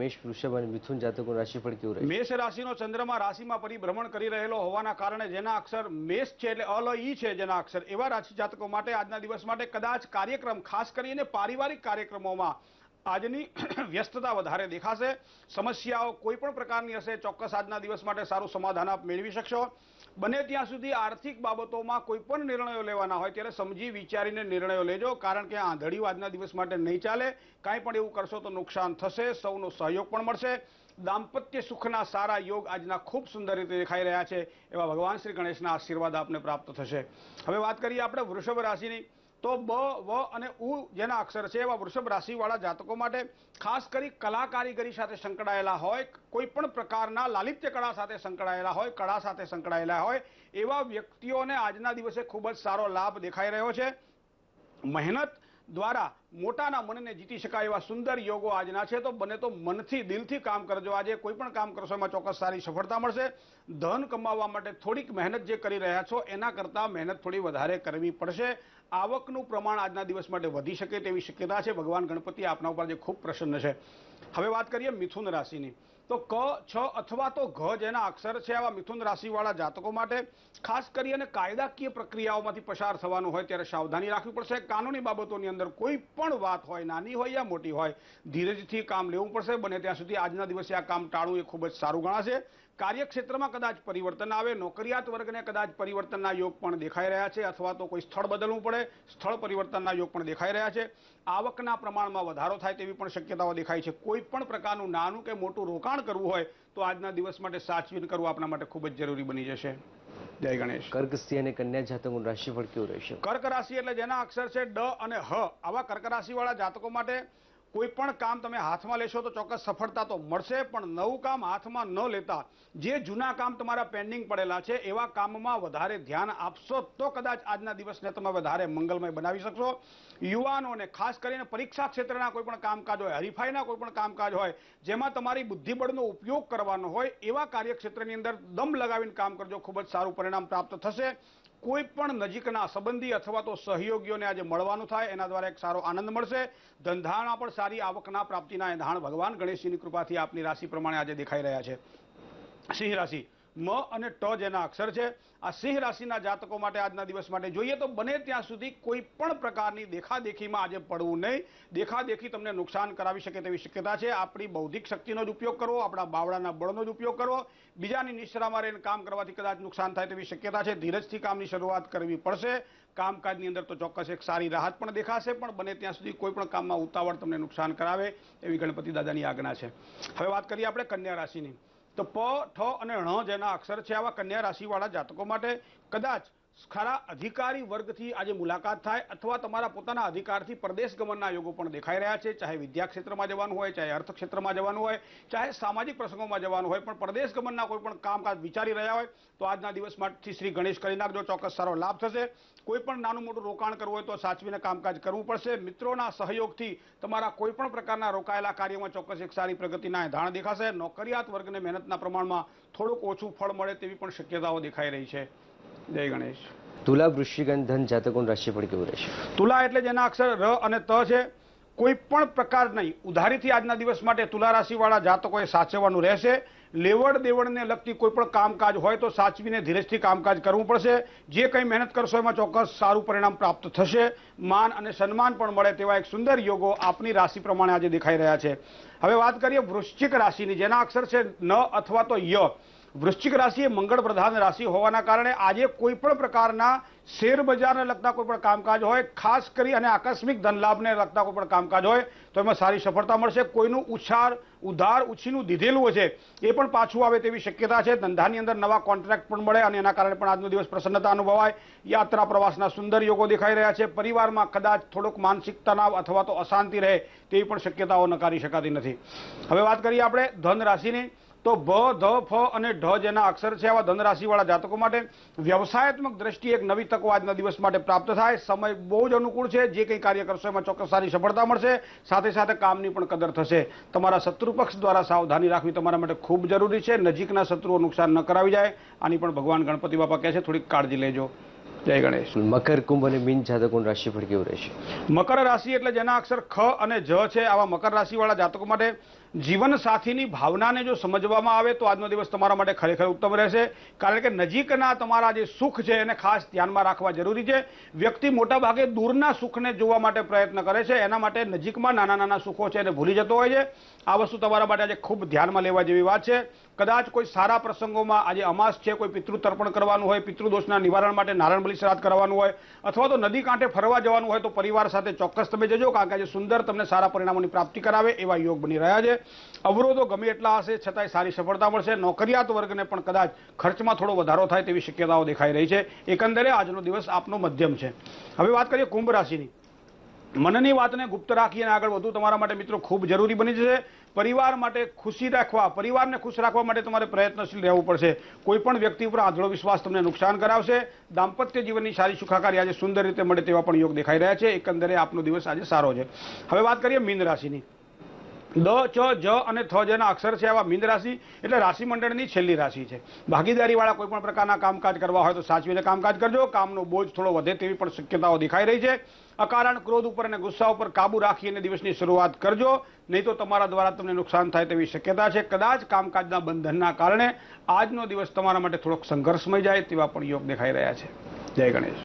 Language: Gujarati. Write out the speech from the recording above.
મેષ, વૃષભ અને મિથુન જાતકોનું રાશિફળ કેવું રહેશે? મેષ રાશિનો ચંદ્રમા રાશિમાં પરિભ્રમણ કરી રહેલો હોવાના કારણે જેના અક્ષર મેષ છે એટલે અલ ઈ છે જેના અક્ષર, એવા રાશિ જાતકો માટે આજના દિવસ માટે કદાચ કાર્યક્રમ, ખાસ કરીને પારિવારિક કાર્યક્રમોમાં આજની વ્યસ્તતા વધારે દેખાશે. સમસ્યાઓ કોઈ પણ પ્રકારની હશે, ચોક્કસ આજના દિવસ માટે સારું સમાધાન આપ મેળવી શકશો. બને ત્યાં સુધી આર્થિક બાબતોમાં કોઈ પણ નિર્ણયો લેવાના હોય ત્યારે સમજી વિચારીને નિર્ણયો લેજો, કારણ કે આંધળીઓ આજના દિવસ માટે નહીં ચાલે. કાંઈ પણ એવું કરશો તો નુકસાન થશે. સૌનો સહયોગ પણ મળશે. દાંપત્ય સુખના સારા યોગ આજના ખૂબ સુંદર રીતે દેખાઈ રહ્યા છે. એવા ભગવાન શ્રી ગણેશના આશીર્વાદ આપને પ્રાપ્ત થશે. હવે વાત કરીએ આપણે વૃષભ રાશિની, તો બ, વ અને ઉ જેના અક્ષર છે એવા વૃષભ રાશિવાળા જાતકો માટે ખાસ કરી કલા કારીગરી સાથે સંકળાયેલા હોય, કોઈ પણ પ્રકારના લાલિત્ય કળા સાથે સંકળાયેલા હોય, કળા સાથે સંકળાયેલા હોય એવા વ્યક્તિઓને આજના દિવસે ખૂબ જ સારો લાભ દેખાઈ રહ્યો છે. મહેનત દ્વારા મોટાના મનને જીતી શકાય એવા સુંદર યોગો આજના છે. તો બને તો મનથી, દિલથી કામ કરજો. આજે કોઈ પણ કામ કરશો એમાં ચોક્કસ સારી સફળતા મળશે. ધન કમાવવા માટે થોડીક મહેનત જે કરી રહ્યા છો એના કરતાં મહેનત થોડી વધારે કરવી પડશે. આવકનું પ્રમાણ આજના દિવસ માટે વધી શકે તેવી શક્યતા છે. ભગવાન ગણપતિ આપના ઉપર જે ખૂબ પ્રસન્ન છે. હવે વાત કરીએ મિથુન રાશિની, તો ક, છ અથવા તો ઘ જેના અક્ષર છે આવા મિથુન રાશિવાળા જાતકો માટે ખાસ કરીને કાયદાકીય પ્રક્રિયાઓમાંથી પસાર થવાનું હોય ત્યારે સાવધાની રાખવી પડશે. કાનૂની બાબતોની અંદર કોઈ પણ વાત હોય, નાની હોય યા મોટી હોય, ધીરજથી કામ લેવું પડશે. બને ત્યાં સુધી આજના દિવસે આ કામ ટાળવું એ ખૂબ જ સારું ગણાશે. કાર્યક્ષેત્રમાં કદાચ પરિવર્તન આવે, નોકરિયાત વર્ગને કદાચ પરિવર્તનના યોગ પણ દેખાઈ રહ્યા છે, અથવા તો કોઈ સ્થળ બદલવું પડે, સ્થળ પરિવર્તનના યોગ પણ દેખાઈ રહ્યા છે. આવકના પ્રમાણમાં વધારો થાય તેવી પણ શક્યતાઓ દેખાય છે. કોઈ પણ પ્રકારનું નાનું કે મોટું રોકાણ કરવું હોય તો આજના દિવસ માટે સાચવીને કરવું આપણા માટે ખૂબ જ જરૂરી બની જશે. જય ગણેશ. કર્ક, સિંહ અને કન્યા જાતકોનું રાશિફળ કેવું રહેશે? કર્ક રાશિ એટલે જેના અક્ષર છે ડ અને હ, આવા કર્ક રાશિવાળા જાતકો માટે કોઈ પણ કામ તમે હાથમાં લેશો તો ચોક્કસ સફળતા તો મળશે, પણ નવું કામ હાથમાં ન લેતા જે જૂના કામ તમારા પેન્ડિંગ પડેલા છે એવા કામમાં વધારે ધ્યાન આપશો તો કદાચ આજના દિવસને તમે વધારે મંગલમય બનાવી શકશો. યુવાનોને ખાસ કરીને પરીક્ષા ક્ષેત્રના કોઈ પણ કામકાજ હોય, હરીફાઈના કોઈ પણ કામકાજ હોય જેમાં તમારી બુદ્ધિબળનો ઉપયોગ કરવાનો હોય એવા કાર્યક્ષેત્રની અંદર દમ લગાવીને કામ કરજો, ખૂબ જ સારું પરિણામ પ્રાપ્ત થશે. કોઈ પણ નજીકના સંબંધી અથવા તો સહયોગીઓને આજે મળવાનું થાય એના દ્વારા એક સારો આનંદ મળશે. ધંધામાં પણ સારી આવકના પ્રાપ્તિના એંધાણ ભગવાન ગણેશજીની કૃપાથી આપની રાશિ પ્રમાણે આજે દેખાઈ રહ્યા છે. સિંહ રાશિ, મ અને ટ જેના અક્ષર છે આ સિંહ રાશિના જાતકો માટે આજના દિવસ માટે જોઈએ તો બને ત્યાં સુધી કોઈ પણ પ્રકારની દેખાદેખીમાં આજે પડવું નહીં. દેખાદેખી તમને નુકસાન કરાવી શકે તેવી શક્યતા છે. આપણી બૌદ્ધિક શક્તિનો જ ઉપયોગ કરવો, આપણા બાવળાના બળનો જ ઉપયોગ કરવો. બીજાની નિશ્ચરામાં રહીને કામ કરવાથી કદાચ નુકસાન થાય તેવી શક્યતા છે. ધીરજથી કામની શરૂઆત કરવી પડશે. કામકાજની અંદર તો ચોક્કસ એક સારી રાહત પણ દેખાશે, પણ બને ત્યાં સુધી કોઈ પણ કામમાં ઉતાવળ તમને નુકસાન કરાવે એવી ગણપતિ દાદાની આજ્ઞા છે. હવે વાત કરીએ આપણે કન્યા રાશિની, તો પ, ઠ અને ણ જેના અક્ષર છે આવા કન્યા રાશિવાળા જાતકો માટે કદાચ ખરા અધિકારી વર્ગથી આજે મુલાકાત થાય અથવા તમારા પોતાના અધિકારથી પ્રદેશ ગમનના યોગો પણ દેખાઈ રહ્યા છે. ચાહે વિદ્યા ક્ષેત્રમાં જવાનું હોય, ચાહે અર્થ ક્ષેત્રમાં જવાનું હોય, ચાહે સામાજિક પ્રસંગોમાં જવાનું હોય, પણ પ્રદેશ ગમનના કોઈ પણ કામકાજ વિચારી રહ્યા હોય તો આજના દિવસમાંથી શ્રી ગણેશ કરી નાખજો, ચોક્કસ સારો લાભ થશે. કોઈ પણ નાનું મોટું રોકાણ કરવું હોય તો સાચવીને કામકાજ કરવું પડશે. મિત્રોના સહયોગથી તમારા કોઈ પણ પ્રકારના રોકાયેલા કાર્યોમાં ચોક્કસ એક સારી પ્રગતિના એંધાણ દેખાશે. નોકરિયાત વર્ગને મહેનતના પ્રમાણમાં થોડુંક ઓછું ફળ મળે તેવી પણ શક્યતાઓ દેખાઈ રહી છે. જય ગણેશ. તુલા, વૃશ્ચિક અને ધન જાતકોનું રાશિફળ કેવું રહેશે? તુલા એટલે જેના અક્ષર ર અને ત છે. કોઈ પણ પ્રકાર નહીં ઉધારીથી આજના દિવસ માટે તુલા રાશિવાળા જાતકોએ સાચવવાનું રહેશે. લેવડ દેવડને લગતી કોઈ પણ કામકાજ હોય તો સાચવીને ધીરજથી કામકાજ કરવું પડશે. જે કંઈ મહેનત કરશો એમાં ચોક્કસ સારું પરિણામ પ્રાપ્ત થશે. માન અને સન્માન પણ મળે તેવા એક સુંદર યોગો આપની રાશિ પ્રમાણે આજે દેખાઈ રહ્યા છે. હવે વાત કરીએ વૃશ્ચિક રાશિની, જેના અક્ષર છે ન અથવા તો ય. વૃશ્ચિક રાશિ એ મંગળ પ્રધાન રાશિ હોવાના કારણે આજે કોઈ પણ પ્રકારના શેર બજારને લગતા કોઈ પણ કામકાજ હોય, ખાસ કરી અને આકસ્મિક ધનલાભને લગતા કોઈ પણ કામકાજ હોય તો એમાં સારી સફળતા મળશે. કોઈનું ઉધાર ઉછીનું દીધેલું છે એ પણ પાછું આવે તેવી શક્યતા છે. ધંધાની અંદર નવા કોન્ટ્રાક્ટ પણ મળે અને એના કારણે પણ આજનો દિવસ પ્રસન્નતા અનુભવાય. યાત્રા પ્રવાસના સુંદર યોગો દેખાઈ રહ્યા છે. પરિવારમાં કદાચ થોડોક માનસિક તણાવ અથવા તો અશાંતિ રહે તેવી પણ શક્યતાઓ નકારી શકાતી નથી. હવે વાત કરીએ આપણે ધન રાશિની, તો ભ, ધ, ફ અને ઢ જેના અક્ષર છે આવા ધન રાશિવાળા જાતકો માટે વ્યવસાયાત્મક દ્રષ્ટિએ એક નવી તકો આજના દિવસ માટે પ્રાપ્ત થાય. સમય બહુ જ અનુકૂળ છે. જે કંઈ કાર્ય કરશો એમાં ચોક્કસ સારી સફળતા મળશે. સાથે સાથે કામની પણ કદર થશે. તમારા શત્રુ પક્ષ દ્વારા સાવધાની રાખવી તમારા માટે ખૂબ જરૂરી છે. નજીકના શત્રુઓ નુકસાન ન કરાવી જાય આની પણ ભગવાન ગણપતિ બાપા કહે છે થોડીક કાળજી લેજો. જય ગણેશ. મકર, કુંભ અને મીન જાતકોનું રાશિફળ કેવું રહેશે? મકર રાશિ એટલે જેના અક્ષર ખ અને જ છે આવા મકર રાશિવાળા જાતકો માટે જીવન સાથીની ભાવનાને જો સમજવામાં આવે તો આજનો દિવસ તમારા માટે ખરેખર ઉત્તમ રહેશે, કારણ કે નજીકના તમારા જે સુખ છે એને ખાસ ધ્યાનમાં રાખવા જરૂરી છે. વ્યક્તિ મોટા ભાગે દૂરના સુખને જોવા માટે પ્રયત્ન કરે છે, એના માટે નજીકમાં નાના નાના સુખો છે એને ભૂલી જતો હોય છે. આ વસ્તુ તમારા માટે આજે ખૂબ ધ્યાનમાં લેવા જેવી વાત છે. કદાચ કોઈ સારા પ્રસંગોમાં આજે અમાસ છે, કોઈ પિતૃ તર્પણ કરવાનું હોય, પિતૃદોષના નિવારણ માટે નારાયણ બલિ શ્રાદ્ધ કરવાનું હોય, અથવા તો નદી કાંઠે ફરવા જવાનું હોય તો પરિવાર સાથે ચોક્કસ તમે જજો, કારણ કે આજે સુંદર તમને સારા પરિણામોની પ્રાપ્તિ કરાવે એવા યોગ બની રહ્યા છે. અવરોધો ગમે એટલા હશે છતાંય સારી સફળતા મળશે. નોકરિયાત વર્ગને પણ કદાચ ખર્ચમાં થોડો વધારો થાય તેવી શક્યતાઓ દેખાઈ રહી છે. એકંદરે આજનો દિવસ આપનો મધ્યમ છે. હવે વાત કરીએ કુંભ રાશિની. મનની વાતને ગુપ્ત રાખી અને આગળ વધુ તમારા માટે મિત્રો ખૂબ જરૂરી બની જશે. પરિવાર માટે ખુશી રાખવા, પરિવારને ખુશ રાખવા માટે તમારે પ્રયત્નશીલ રહેવું પડશે. કોઈ પણ વ્યક્તિ ઉપર આંધળો વિશ્વાસ તમને નુકસાન કરાવશે. દાંપત્ય જીવનની સારી સુખાકારી આજે સુંદર રીતે મળે તેવા પણ યોગ દેખાઈ રહ્યા છે. એકંદરે આપનો દિવસ આજે સારો છે. હવે વાત કરીએ મીન રાશિની. દ, ચ, જ અને થ જેના અક્ષર છે આવા મીન રાશિ એટલે રાશિ મંડળની છેલ્લી રાશિ છે. ભાગીદારીવાળા કોઈ પણ પ્રકારના કામકાજ કરવા હોય તો સાચવીને કામકાજ કરજો. કામનો બોજ થોડો વધે તેવી પણ શક્યતાઓ દેખાઈ રહી છે. અકારણ ક્રોધ ઉપર અને ગુસ્સા ઉપર કાબુ રાખીને દિવસની શરૂઆત કરજો, નહીં તો તમારા દ્વારા તમને નુકસાન થાય તેવી શક્યતા છે. કદાચ કામકાજના બંધનના કારણે આજનો દિવસ તમારા માટે થોડોક સંઘર્ષમય જાય તેવા પણ યોગ દેખાઈ રહ્યા છે. જય ગણેશ.